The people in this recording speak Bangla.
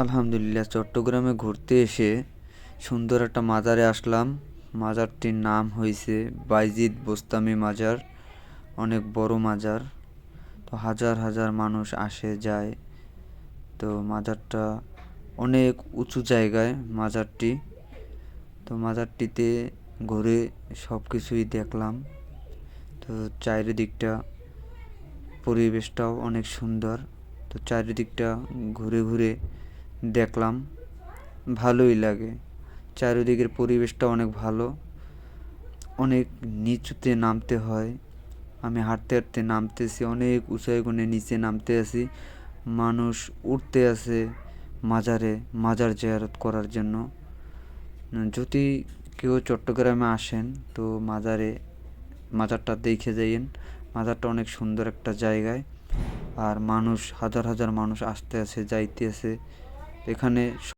আলহামদুলিল্লাহ, চট্টগ্রামে ঘুরতে এসে সুন্দর একটা মাজারে আসলাম। মাজারটির নাম হয়েছে বাইজিদ বোস্তামি মাজার। অনেক বড় মাজার। তো হাজার হাজার মানুষ আসে যায়। তো মাজারটা অনেক উঁচু জায়গায় মাজারটি। তো মাজারটিতে ঘুরে সব কিছুই দেখলাম। তো চারিদিকটা পরিবেশটাও অনেক সুন্দর। তো চারিদিকটা ঘুরে ঘুরে দেখলাম, ভালোই লাগে। চারিদিকের পরিবেশটা অনেক ভালো। অনেক নিচুতে নামতে হয়। আমি হাঁটতে হাঁটতে নামতেছি, অনেক উঁচাই গুণে নিচে নামতে আছি। মানুষ উঠতে আছে মাজারে, মাজার জিয়ারত করার জন্য। যদি কেউ চট্টগ্রামে আসেন তো মাজারটা দেখে যাইয়েন। মাজারটা অনেক সুন্দর একটা জায়গায়। আর মানুষ হাজার হাজার মানুষ আসতে আছে যাইতে আছে এখানে।